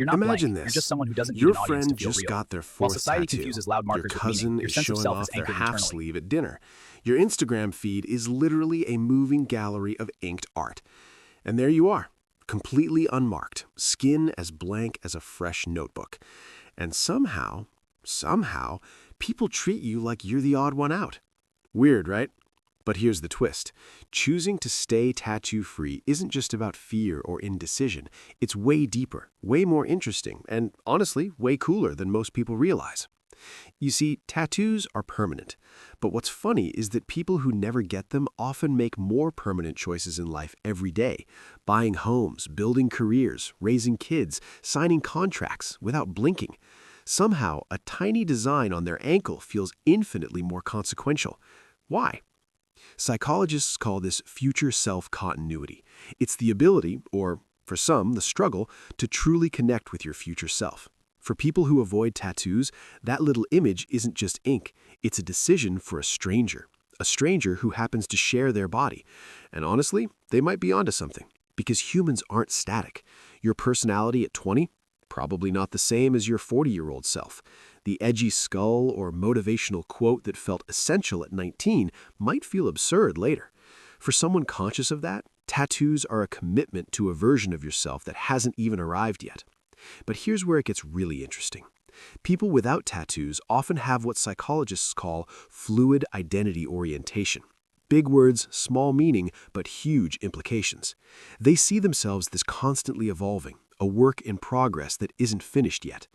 You're not blank. Imagine You're just this. someone who doesn't need Your an audience to friend feel just real. got their While fourth society tattoo. confuses loud Your markers with meaning, cousin your is sense of showing self is off their anchored half internally. sleeve at dinner. Your Instagram feed is literally a moving gallery of inked art. And there you are, completely unmarked, skin as blank as a fresh notebook. And somehow, people treat you like you're the odd one out. Weird, right? But here's the twist. Choosing to stay tattoo-free isn't just about fear or indecision. It's way deeper, way more interesting, and honestly, way cooler than most people realize. You see, tattoos are permanent. But what's funny is that people who never get them often make more permanent choices in life every day. Buying homes, building careers, raising kids, signing contracts without blinking. Somehow, a tiny design on their ankle feels infinitely more consequential. Why? Psychologists call this future self-continuity. It's the ability, or for some, the struggle, to truly connect with your future self. For people who avoid tattoos, that little image isn't just ink, it's a decision for a stranger who happens to share their body. And honestly, they might be onto something, because humans aren't static. Your personality at 20? Probably not the same as your 40-year-old self. The edgy skull or motivational quote that felt essential at 19 might feel absurd later. For someone conscious of that, tattoos are a commitment to a version of yourself that hasn't even arrived yet. But here's where it gets really interesting. People without tattoos often have what psychologists call fluid identity orientation. Big words, small meaning, but huge implications. They see themselves as constantly evolving, a work in progress that isn't finished yet.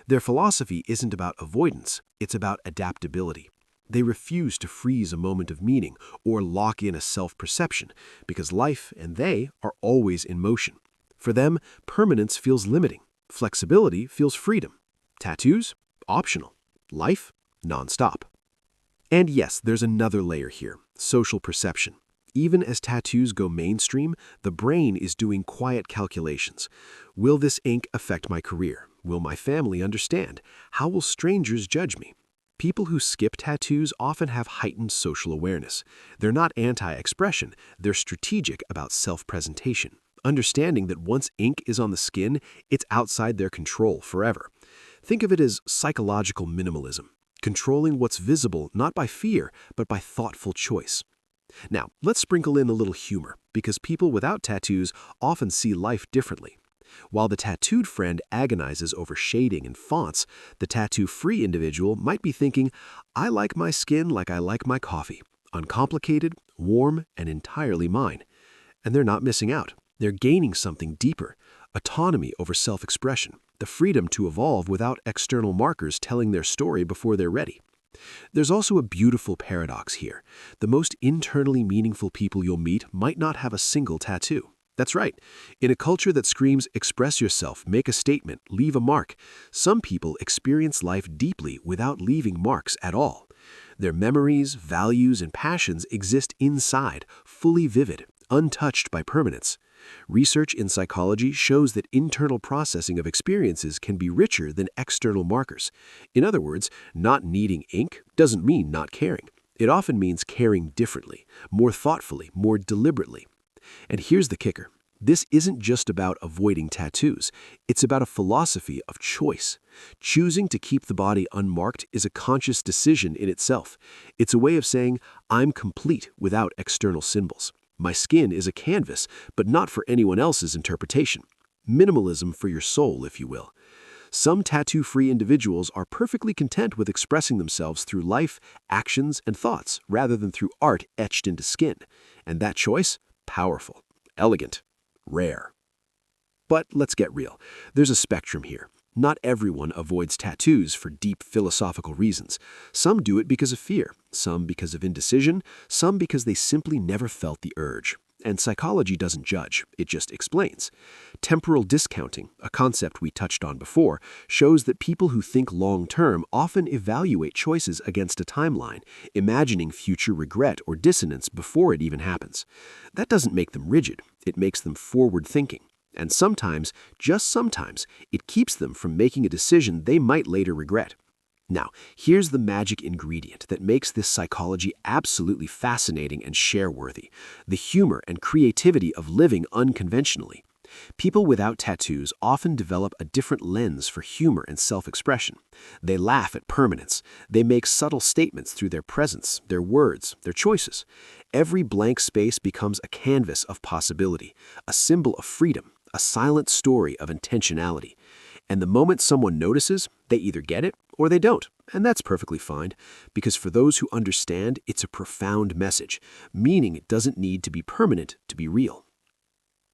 Their philosophy isn't about avoidance, it's about adaptability. They refuse to freeze a moment of meaning or lock in a self-perception because life and they are always in motion. For them, permanence feels limiting. Flexibility feels freedom. Tattoos? Optional. Life? Nonstop. And yes, there's another layer here, social perception. Even as tattoos go mainstream, the brain is doing quiet calculations. Will this ink affect my career? Will my family understand? How will strangers judge me? People who skip tattoos often have heightened social awareness. They're not anti-expression, they're strategic about self-presentation, understanding that once ink is on the skin, it's outside their control forever. Think of it as psychological minimalism, controlling what's visible not by fear, but by thoughtful choice. Now, let's sprinkle in a little humor, because people without tattoos often see life differently. While the tattooed friend agonizes over shading and fonts, the tattoo-free individual might be thinking, I like my skin like I like my coffee, uncomplicated, warm, and entirely mine. And they're not missing out. They're gaining something deeper, autonomy over self-expression, the freedom to evolve without external markers telling their story before they're ready. There's also a beautiful paradox here. The most internally meaningful people you'll meet might not have a single tattoo. That's right. In a culture that screams, express yourself, make a statement, leave a mark, some people experience life deeply without leaving marks at all. Their memories, values, and passions exist inside, fully vivid, untouched by permanence. Research in psychology shows that internal processing of experiences can be richer than external markers. In other words, not needing ink doesn't mean not caring. It often means caring differently, more thoughtfully, more deliberately. And here's the kicker. This isn't just about avoiding tattoos. It's about a philosophy of choice. Choosing to keep the body unmarked is a conscious decision in itself. It's a way of saying, I'm complete without external symbols. My skin is a canvas, but not for anyone else's interpretation. Minimalism for your soul, if you will. Some tattoo-free individuals are perfectly content with expressing themselves through life, actions, and thoughts, rather than through art etched into skin. And that choice? Powerful, elegant, rare. But let's get real. There's a spectrum here. Not everyone avoids tattoos for deep philosophical reasons. Some do it because of fear, some because of indecision, some because they simply never felt the urge. And psychology doesn't judge, it just explains. Temporal discounting, a concept we touched on before, shows that people who think long-term often evaluate choices against a timeline, imagining future regret or dissonance before it even happens. That doesn't make them rigid, it makes them forward-thinking. And sometimes, just sometimes, it keeps them from making a decision they might later regret. Now, here's the magic ingredient that makes this psychology absolutely fascinating and share-worthy: the humor and creativity of living unconventionally. People without tattoos often develop a different lens for humor and self-expression. They laugh at permanence. They make subtle statements through their presence, their words, their choices. Every blank space becomes a canvas of possibility, a symbol of freedom, a silent story of intentionality. And the moment someone notices, they either get it or they don't. And that's perfectly fine, because for those who understand, it's a profound message, meaning it doesn't need to be permanent to be real.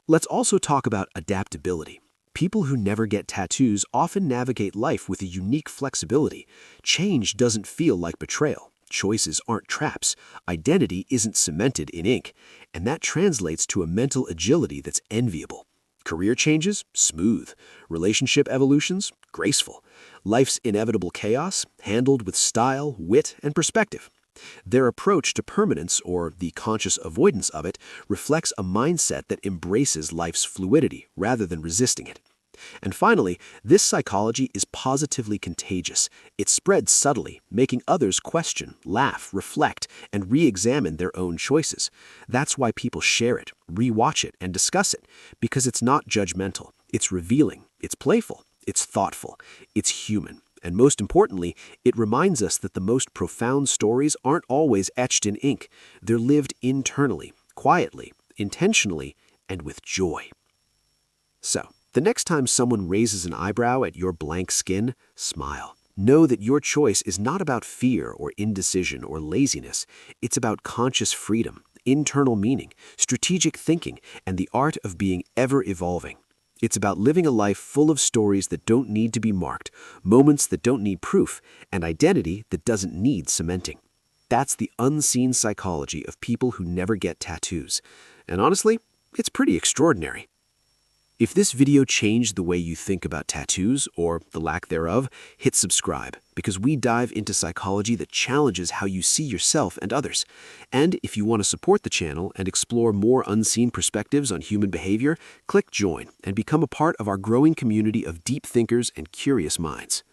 Let's also talk about adaptability. People who never get tattoos often navigate life with a unique flexibility. Change doesn't feel like betrayal. Choices aren't traps. Identity isn't cemented in ink. And that translates to a mental agility that's enviable. Career changes? Smooth. Relationship evolutions? Graceful. Life's inevitable chaos? Handled with style, wit, and perspective. Their approach to permanence, or the conscious avoidance of it, reflects a mindset that embraces life's fluidity rather than resisting it. And finally, this psychology is positively contagious. It spreads subtly, making others question, laugh, reflect, and re-examine their own choices. That's why people share it, re-watch it, and discuss it, because it's not judgmental. It's revealing, it's playful, it's thoughtful, it's human. And most importantly, it reminds us that the most profound stories aren't always etched in ink. They're lived internally, quietly, intentionally, and with joy. So, the next time someone raises an eyebrow at your blank skin, smile. Know that your choice is not about fear or indecision or laziness. It's about conscious freedom, internal meaning, strategic thinking, and the art of being ever evolving. It's about living a life full of stories that don't need to be marked, moments that don't need proof, and identity that doesn't need cementing. That's the unseen psychology of people who never get tattoos. And honestly, it's pretty extraordinary. If this video changed the way you think about tattoos, or the lack thereof, hit subscribe, because we dive into psychology that challenges how you see yourself and others. And if you want to support the channel and explore more unseen perspectives on human behavior, click join and become a part of our growing community of deep thinkers and curious minds.